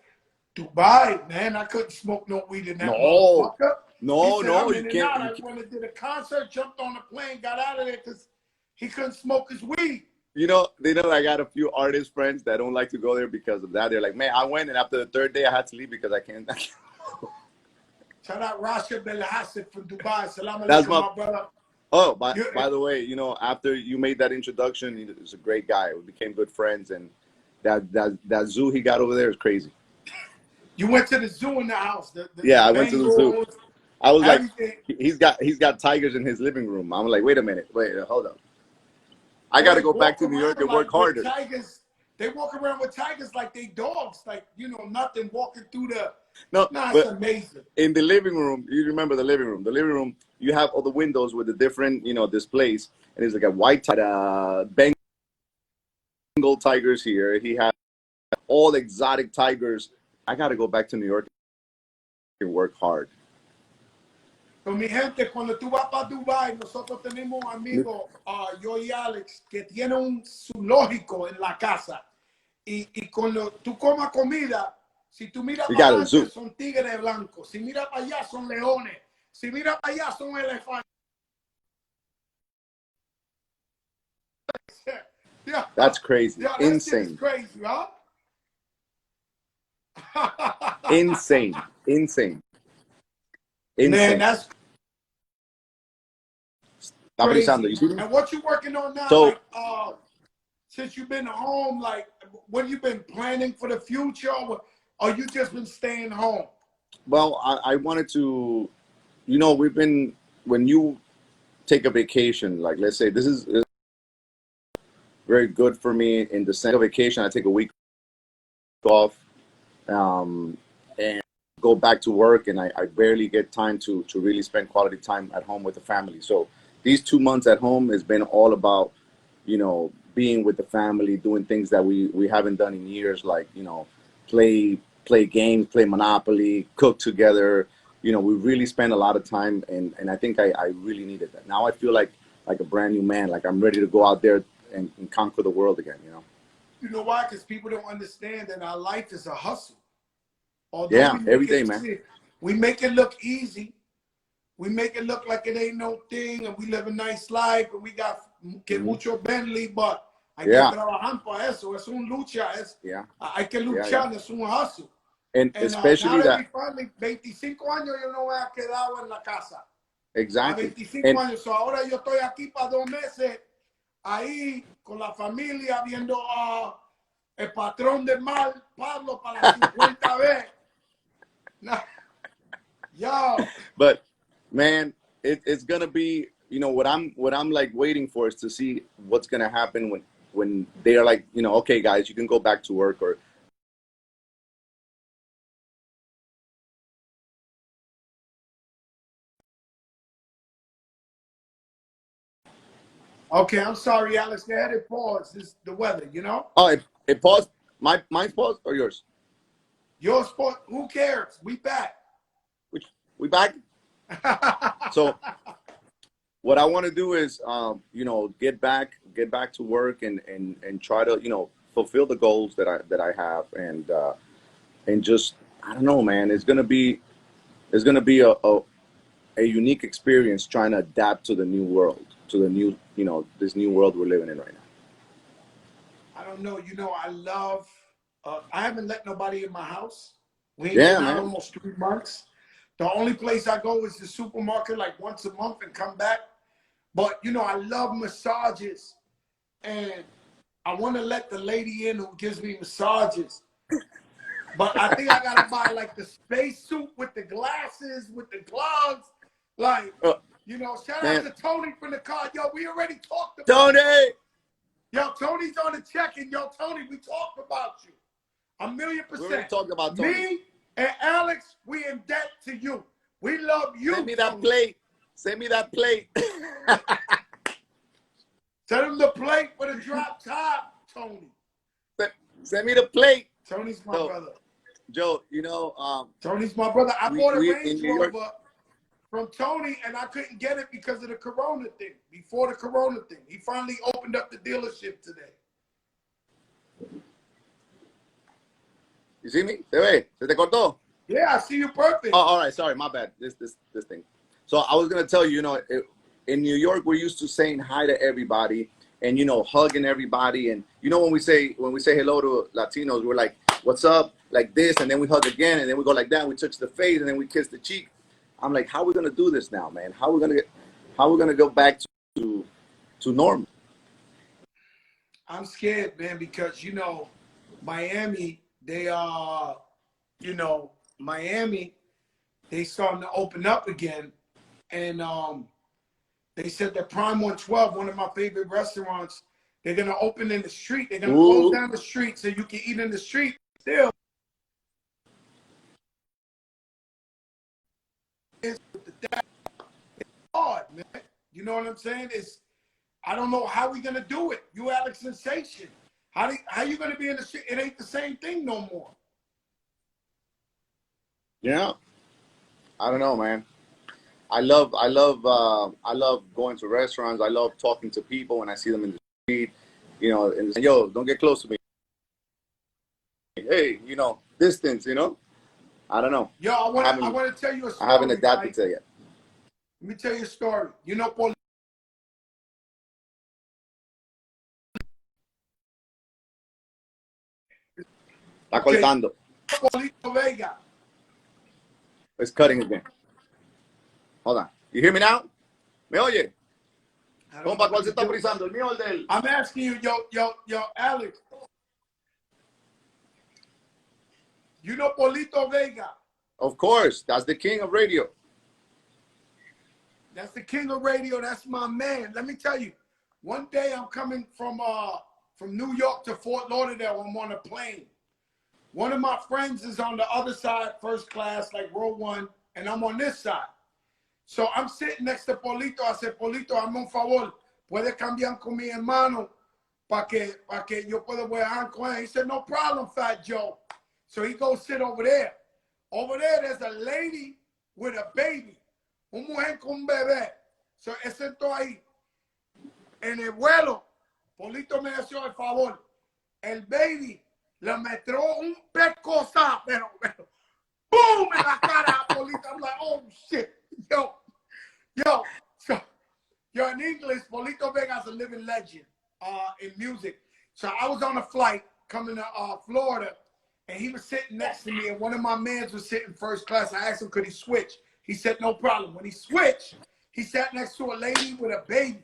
Dubai, man, I couldn't smoke no weed in that No, motherfucker. He said, no, I'm you in and out. can't. I went and did a concert, jumped on the plane, got out of there because he couldn't smoke his weed. I got a few artist friends that don't like to go there because of that. They're like, man, I went and after the third day I had to leave because I can't. Shout out Rasha Belhassid from Dubai. Salam That's alaikum, my brother. Oh, by the way, after you made that introduction, he was a great guy. We became good friends, and that zoo he got over there is crazy. You went to the zoo in the house. I went to the zoo. Bengals, I was everything. like, he's got tigers in his living room. I'm like, wait a minute, hold up. I got to go back to New York and work harder. Tigers, they walk around with tigers like they dogs, like nothing walking through the. No, it's amazing. In the living room, you remember the living room. The living room, you have all the windows with the different displays, and it's like a white Bengal tigers here. He had all exotic tigers. I got to go back to New York and work hard. So, mi gente, cuando tú vas para Dubai, nosotros tenemos un amigo, yo y Alex, que tiene un zoológico en la casa. Y cuando tú comas comida, si tú miras para adelante, son tigres blancos. Si miras para allá, son leones. Si miras para allá, son elefantes. That's crazy. Yeah, insane. Crazy, huh? Insane. Man, that's crazy. And what you working on now? So, since you've been home, like, what have you been planning for the future, or you just been staying home? Well, I wanted to, when you take a vacation, like let's say this is very good for me in the sense of vacation. I take a week off and go back to work, and I barely get time to really spend quality time at home with the family. So these 2 months at home has been all about, being with the family, doing things that we haven't done in years, like, play games, play Monopoly, cook together. We really spend a lot of time, and I think I really needed that. Now I feel like a brand new man, like I'm ready to go out there and conquer the world again, You know why? Because people don't understand that our life is a hustle. Although every day, man. We make it look easy. We make it look like it ain't no thing, and we live a nice life, and we got que mucho Bentley, but hay que trabajar para eso. Es un lucha. Hay que luchar. Es un hustle. And especially that. Finally, 25 años yo no me he quedado en la casa. Exactly. A 25 años. So ahora yo estoy aquí para 2 meses, ahí con la familia, viendo el patrón del mal, Pablo, para la 50 vez. Yo. But man, it's gonna be, what I'm like waiting for is to see what's gonna happen when they are like, okay guys, you can go back to work, or Okay, I'm sorry, Alex. They had it paused. It's the weather, you know? Oh, it paused. Mine's paused or yours? Your sport, who cares? We back. We back? So what I want to do is, you know, get back to work and try to, you know, fulfill the goals that I have, and just, I don't know, man. It's gonna be a unique experience trying to adapt to the new world, to the new, you know, this new world we're living in right now. I don't know. You know, I love. I haven't let nobody in my house. We ain't Yeah, been out man. almost 3 months. The only place I go is the supermarket, like once a month, and come back. But you know, I love massages, and I want to let the lady in who gives me massages. But I think I gotta buy like the space suit with the glasses, with the gloves. Like, you know, shout out to Tony from the car. Yo, we already talked about Tony. it. Yo, Tony's on the check, and yo, Tony, we talked about you. 1,000,000%. We already talked about Tony. Me and Alex, we in debt to you. We love you. Send me that Tony. plate. Send me that plate. Send him the plate for the drop top, Tony. Send me the plate. Tony's my brother. Joe, you know, Tony's my brother. I bought a Range in New York, Rover from Tony, and I couldn't get it because of the Corona thing. Before the Corona thing, he finally opened up the dealership today. You see me? Se ve? Se te cortó? Yeah, I see you perfect. Oh, all right. Sorry, my bad. This thing. So I was gonna tell you, you know, in New York, we're used to saying hi to everybody and, you know, hugging everybody. And you know, when we say hello to Latinos, we're like, "What's up?" Like this, and then we hug again, and then we go like that. And we touch the face, and then we kiss the cheek. I'm like, how are we gonna do this now, man? How are we gonna go back to normal? I'm scared, man, because you know, Miami, they are, you know, Miami, they starting to open up again, and they said that Prime 112, one of my favorite restaurants, they're gonna open in the street. They're gonna close down the street so you can eat in the street still. It's hard, man. You know what I'm saying? I don't know how we gonna do it. You Alex Sensation. How you gonna be in the street? It ain't the same thing no more. Yeah, I don't know, man. I love going to restaurants. I love talking to people when I see them in the street. You know, and yo, don't get close to me. Hey, you know, distance. You know, I don't know. Yo, I want to tell you a story. I haven't adapted to it yet. Let me tell you a story. You know, Paul. Está cortando. Polito Vega. It's cutting again. Hold on. You hear me now? ¿Me oye? Compa, ¿cuál se está frizando? ¿El mío o el de él? I'm asking you, yo, Alex. You know Polito Vega? Of course. That's the king of radio. That's the king of radio. That's my man. Let me tell you, one day I'm coming from New York to Fort Lauderdale. I'm on a plane. One of my friends is on the other side, first class, like row 1, and I'm on this side. So I'm sitting next to Polito. I said, Polito, hazme un favor. ¿Puedes cambiar con mi hermano para que yo pueda viajar con él? He said, no problem, Fat Joe. So he goes sit over there. Over there, there's a lady with a baby. Un mujer con un bebé. So él sentó ahí. En el vuelo, Polito me hizo el favor. El baby le metió un pescosa, pero boom, en la cara a Polito. I'm like, oh, shit. Yo, so, in English, Polito Vega's a living legend in music. So I was on a flight coming to Florida, and he was sitting next to me, and one of my mans was sitting first class. I asked him, could he switch? He said, no problem. When he switched, he sat next to a lady with a baby.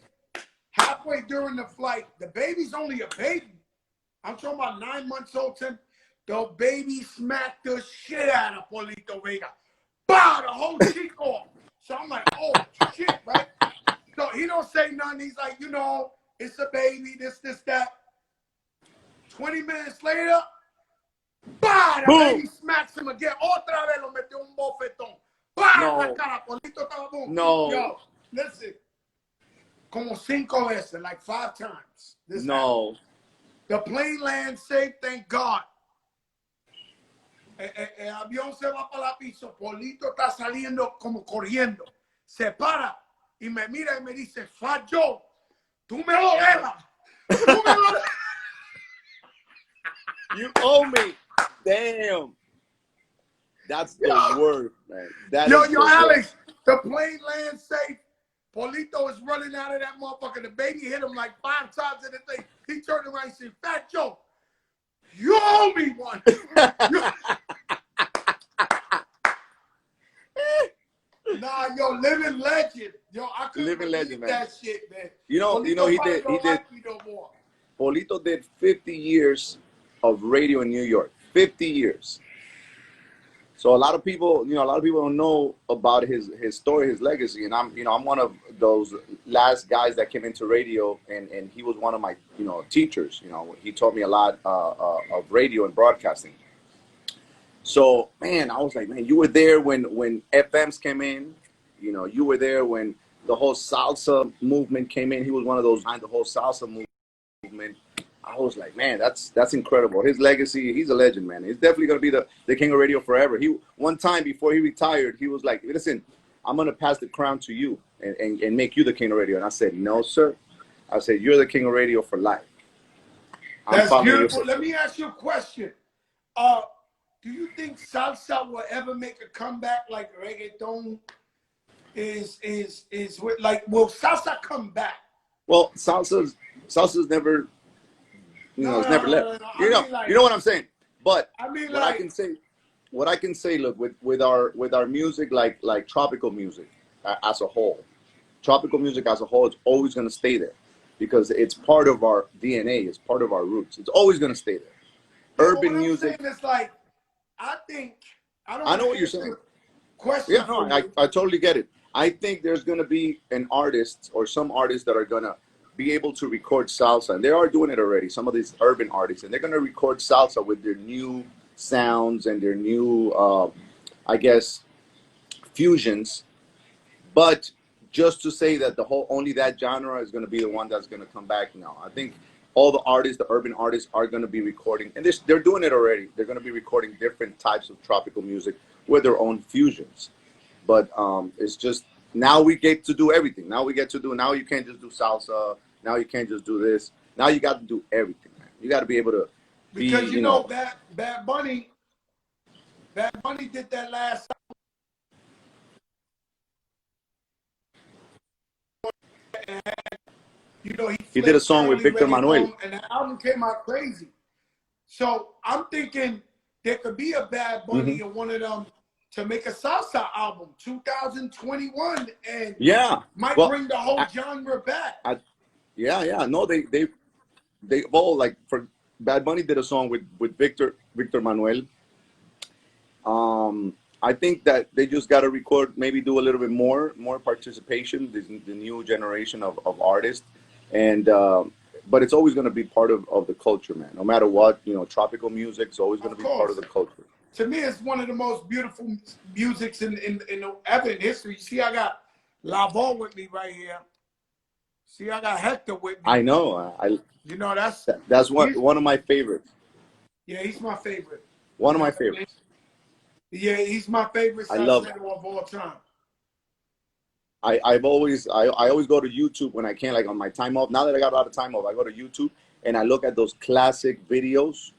Halfway during the flight, the baby's only a baby. I'm talking about 9 months old, 10. The baby smacked the shit out of Polito Vega. Bah, the whole cheek off. So I'm like, oh, shit, right? So he don't say nothing. He's like, you know, it's a baby, this, that. 20 minutes later, bah, the baby smacks him again. Otra vez lo metió un bofetón. Bah, No. la cara, Polito estaba boom. No. Yo, listen. como 5 veces, like 5 times. This No. happened. The plane lands safe, thank God. El avión se va para la piso. Polito está saliendo como corriendo. Se para y me mira y me dice, Fat Joe, tú me lo debas. Tú me lo debas. You owe me. Damn. That's the word, man. That Yo, is the Alex, the plane lands safe. Polito is running out of that motherfucker. The baby hit him like 5 times in the thing. He turned around and said, Fat Joe, you owe me one. Nah, yo, living legend. Yo, I couldn't Living legend, man. that shit, man. You know, he did. Like me no more. Polito did 50 years of radio in New York. 50 years. So a lot of people, don't know about his story, his legacy. And I'm one of those last guys that came into radio, and he was one of my, teachers. He taught me a lot of radio and broadcasting. So, man, I was like, man, you were there when FMs came in. You were there when the whole salsa movement came in. He was one of those behind the whole salsa movement. I was like, man, that's incredible. His legacy, he's a legend, man. He's definitely going to be the king of radio forever. One time before he retired, he was like, listen, I'm going to pass the crown to you and make you the king of radio. And I said, no, sir. I said, you're the king of radio for life. That's beautiful. Let me ask you a question. Do you think salsa will ever make a comeback like reggaeton is with, like, will salsa come back? Well, salsa's never, it's never left. You know what I'm saying? But what I can say, look, with our music, like tropical music as a whole, it's always going to stay there because it's part of our DNA. It's part of our roots. It's always going to stay there. Urban music. It's like, I know what you're saying. Question. Yeah, no, I totally get it. I think there's going to be an artist or some artists that are going to be able to record salsa, and they are doing it already. Some of these urban artists, and they're going to record salsa with their new sounds and their new, I guess, fusions. But just to say that only that genre is going to be the one that's going to come back now. I think all the artists, the urban artists, are going to be recording, and they're doing it already. They're going to be recording different types of tropical music with their own fusions. But it's just, now we get to do everything. Now you can't just do salsa. Now you can't just do this. Now you got to do everything, man. You got to be able to because you know Bad Bunny did that last album. And, he did a song with Victor Manuel, and the album came out crazy. So I'm thinking there could be a Bad Bunny or one of them to make a salsa album 2021 and might bring the whole genre back. No, they all, like, for Bad Bunny did a song with Victor Manuel. I think that they just got to record, maybe do a little bit more participation, the new generation of artists. And but it's always going to be part of the culture, man. No matter what, tropical music is always going to be part of the culture. To me, it's one of the most beautiful musics ever in history. You see, I got Lavo with me right here. See, I got Hector with me. I know. That's one of my favorites. Yeah, he's my favorite. One of my favorites. Yeah, he's my favorite salsero of all time. I always go to YouTube when I can, like on my time off. Now that I got a lot of time off, I go to YouTube and I look at those classic videos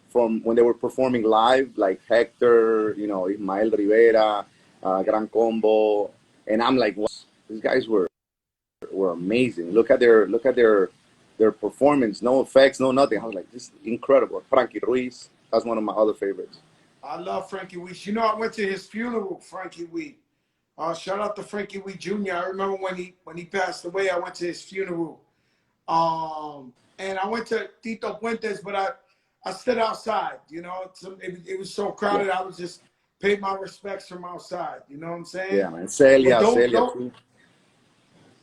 from when they were performing live, like Hector, Ismael Rivera, Gran Combo, and I'm like, wow, these guys were amazing. Look at their performance, no effects, no nothing. I was like, this is incredible. Frankie Ruiz, that's one of my other favorites. I love Frankie Ruiz. I went to his funeral, Frankie Ruiz. Shout out to Frankie Ruiz Jr. I remember when he passed away, I went to his funeral. And I went to Tito Puentes, but I stood outside, it was so crowded. I was just paid my respects from outside. You know what I'm saying? Yeah, man. Celia too.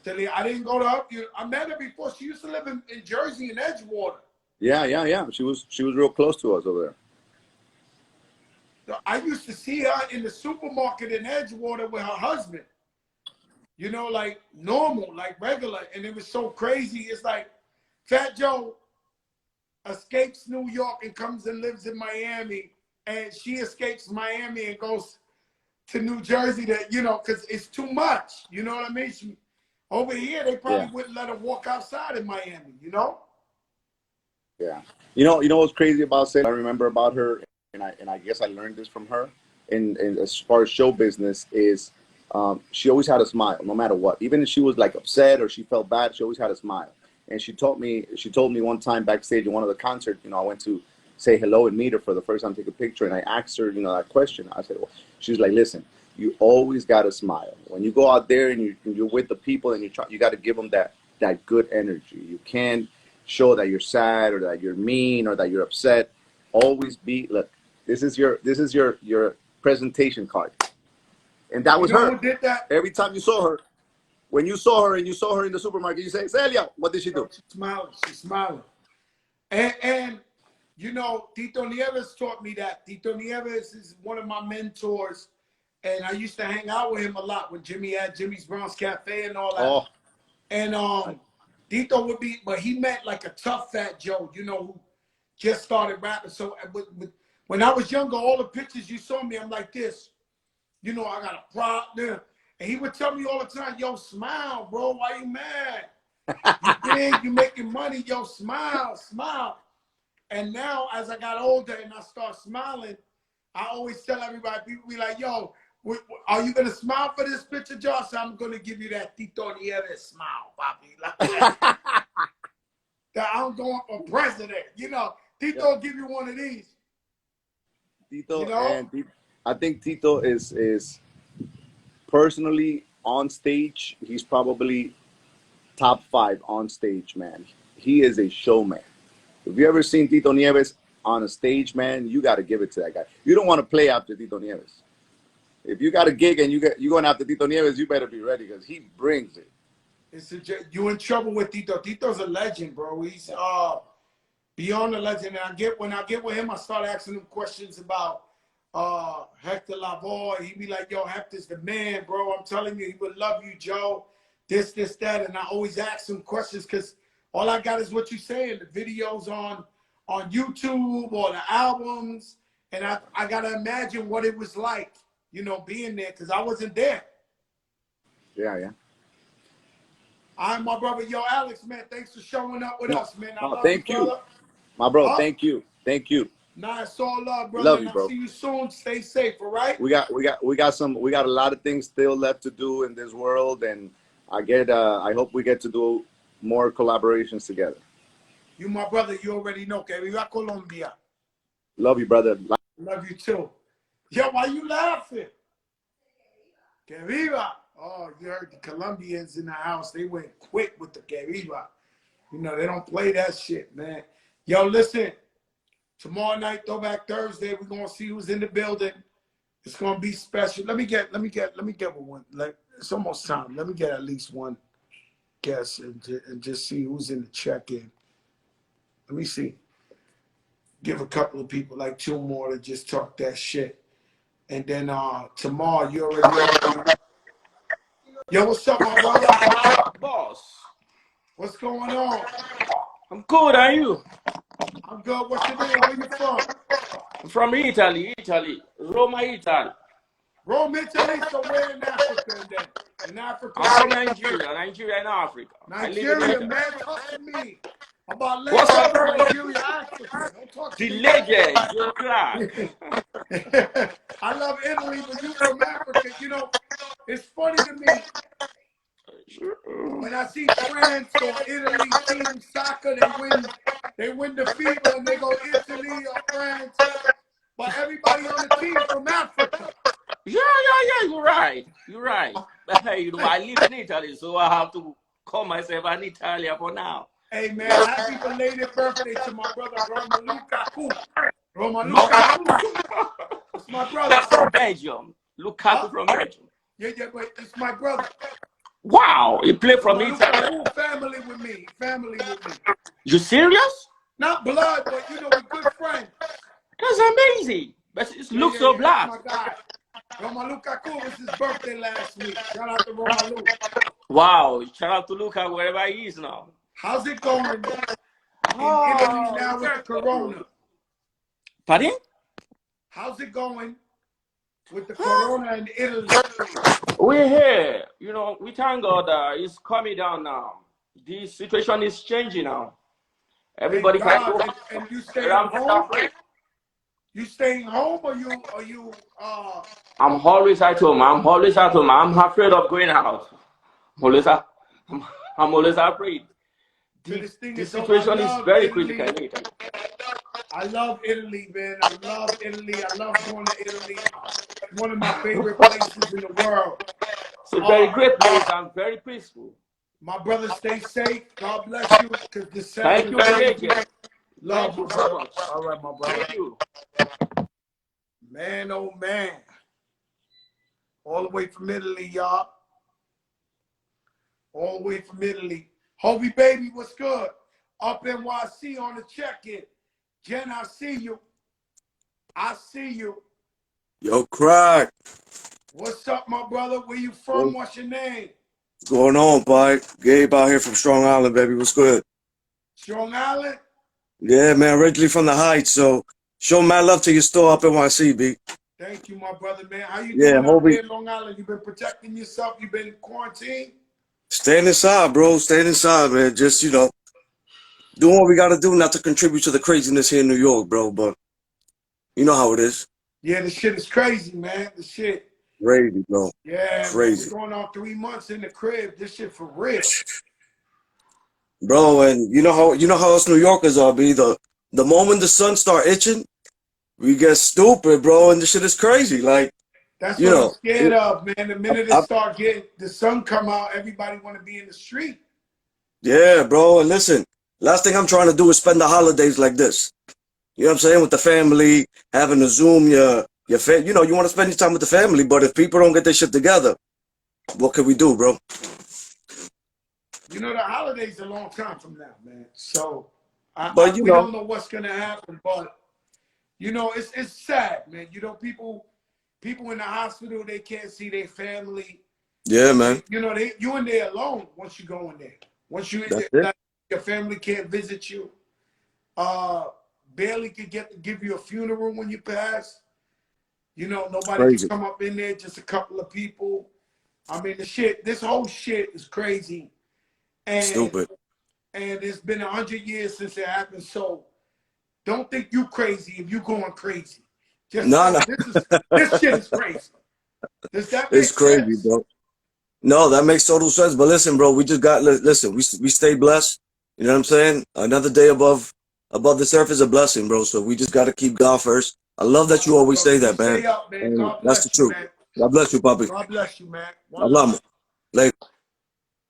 Celia, I didn't go to her. I met her before. She used to live in Jersey in Edgewater. Yeah. She was real close to us over there. I used to see her in the supermarket in Edgewater with her husband. you know, like normal, like regular. And it was so crazy. It's like Fat Joe escapes New York and comes and lives in Miami, and she escapes Miami and goes to New Jersey to, you know, because it's too much. You know what I mean? She, over here, they probably wouldn't let her walk outside in Miami, you know? Yeah. You know what's crazy about Celia? I remember about her, and I guess I learned this from her. In as far as show business is, she always had a smile, no matter what. Even if she was like upset or she felt bad, she always had a smile. And she told me one time backstage in one of the concerts, you know, I went to say hello and meet her for the first time, take a picture, and I asked her, you know, that question. I said, well, she's like, listen, you always got to smile. When you go out there and you're with the people and you got to give them that good energy. You can't show that you're sad or that you're mean or that you're upset. Always be, look, this is your presentation card. And that was You know her. who did that? Every time you saw her, when you saw her and you saw her in the supermarket, you say, Celia, what did she do? She's smiling. She's smiling. And you know, Tito Nieves taught me that. Tito Nieves is one of my mentors. And I used to hang out with him a lot when Jimmy had Jimmy's Bronx Cafe and all that. Oh. And Tito would be, but he met like a tough Fat Joe, you know, who just started rapping. So when I was younger, all the pictures you saw me, I'm like this. You know, I got a prop there. And he would tell me all the time, yo, smile, bro. Why you mad? You big, you making money, yo, smile, smile. And now, as I got older and I start smiling, I always tell everybody, people be like, yo, are you going to smile for this picture, Josh? So I'm going to give you that Tito Nieves smile, Bobby. Like, that I'm going for president. You know, Tito will give you one of these. Tito, you know? and I think Tito is personally on stage, he's probably top 5 on stage, man. He is a showman. If you ever seen Tito Nieves on a stage, man, you got to give it to that guy. You don't want to play after Tito Nieves. If you got a gig and you're going after Tito Nieves, you better be ready because he brings it. You in trouble with Tito. Tito's a legend, bro. He's beyond a legend. And when I get with him, I start asking him questions about Hector Lavoie. He be like, yo, Hector's the man, bro. I'm telling you, he would love you, Joe. This, that. And I always ask him questions because all I got is what you saying, the videos on YouTube or the albums. And I got to imagine what it was like, you know, being there because I wasn't there. Yeah. I'm my brother. Yo, Alex, man, thanks for showing up with us, man. I love thank you, you. brother. My bro, thank you. Nah, it's all love, brother. Love you, bro. I'll see you soon. Stay safe, all right? We got a lot of things still left to do in this world, and I hope we get to do more collaborations together. You, my brother, you already know. Que viva Colombia. Love you, brother. Love you too. Yo, why you laughing? Que viva. Oh, you heard the Colombians in the house. They went quick with the que viva. You know, they don't play that shit, man. Yo, listen. Tomorrow night, Throwback Thursday, we're gonna see who's in the building. It's gonna be special. Let me get one. Like, it's almost time. Let me get at least one guess and just see who's in the check-in. Let me see. Give a couple of people, like 2 more, to just talk that shit. And then tomorrow, you already know. Yo, what's up, my brother? Boss. What's going on? I'm good, are you? I'm good. What's your name? Where you from? I'm from Italy, Roma, Italy. Rome, Italy, so where in Africa then? In Africa? I'm from Nigeria in Africa. Nigeria, man, talk to me about What's up, Nigeria, Africa. Don't talk to the me. legend, you're crack. I love Italy, but you from Africa. You know, it's funny to me when I see France or Italy team soccer, they win the FIBA and they go Italy or France, but everybody on the team from Africa. Yeah, you're right. But hey, you know, I live in Italy, so I have to call myself an Italian for now. Hey man, happy belated birthday to my brother Roma Lukaku. Roma Lukaku. It's my brother. That's from Belgium. Lukaku from Belgium. Yeah, but it's my brother. Wow, he played from Roma Italy. Lukaku, family with me. You serious? Not blood, but you know, we're good friends. That's amazing. But it looks so black. That's my guy. Romalu Kaku was his birthday last week. Shout out to Romalu. Wow, shout out to Luca wherever he is now. How's it going in Italy now with the corona? Pardon? How's it going with the corona in Italy? We're here. You know, we thank God it's coming down now. The situation is changing now. Everybody can go. And you staying home? You staying home or you I'm always at home. I'm always at home. I'm afraid of going out. I'm always afraid. The situation is very critical in Italy. I love Italy, man. I love Italy. I love going to Italy. It's one of my favorite places in the world. It's a very great place and very peaceful. My brother, stay safe. God bless you. Thank you very much. Love you so much. All right, my brother. Thank you. Man, oh man. All the way from Italy, y'all. All the way from Italy. Hobie baby, what's good? Up NYC on the check-in. Jen, I see you. I see you. Yo, Crack. What's up, my brother? Where you from? What's your name? What's going on, bud? Gabe out here from Strong Island, baby. What's good? Strong Island? Yeah, man. Originally from the Heights, so show mad love to your store up in NYC, B. Thank you, my brother, man. How you doing up here in Long Island? You been protecting yourself? You been quarantined? Staying inside, bro. Staying inside, man. Just, you know, doing what we got to do not to contribute to the craziness here in New York, bro. But you know how it is. Yeah, the shit is crazy, man. The shit. Crazy, bro. Yeah, crazy. Man, we're going on 3 months in the crib. This shit for real. Bro, and you know how us New Yorkers are, B. The moment the sun start itching, we get stupid, bro, and the shit is crazy. Like, that's what I'm scared of, man. The minute it start getting the sun come out, everybody want to be in the street. Yeah, bro. And listen, last thing I'm trying to do is spend the holidays like this. You know what I'm saying? With the family, having a Zoom, you want to spend your time with the family, but if people don't get their shit together, what can we do, bro? You know, the holidays a long time from now, man. So, we don't know what's gonna happen, but you know, it's sad, man. You know, people in the hospital, they can't see their family. Yeah, man. You know, you in there alone once you go in there. Once you in there, like, your family can't visit you. Barely could give you a funeral when you pass. You know, nobody can come up in there, just a couple of people. I mean, this whole shit is crazy. And, stupid. And it's been 100 years since it happened, so don't think you crazy if you going crazy. Just this shit is crazy. Does that make It's crazy, sense? bro. No, that makes total sense. But listen, bro, we just got listen. We stay blessed. You know what I'm saying? Another day above this earth is a blessing, bro. So we just got to keep God first. I love that you always say that, man. Stay up, man. God that's the truth. Man. God bless you, Papi. God bless you, man. I love you. Later.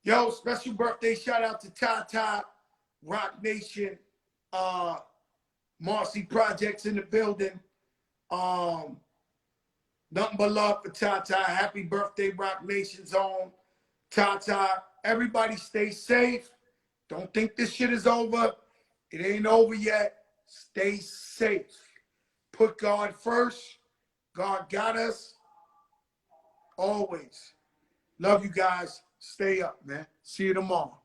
Yo, special birthday shout out to Tata, Rock Nation, Marcy Projects in the building. Nothing but love for Tata. Happy birthday, Rock Nation Zone. Tata, everybody stay safe. Don't think this shit is over. It ain't over yet. Stay safe. Put God first. God got us. Always. Love you guys. Stay up, man. See you tomorrow.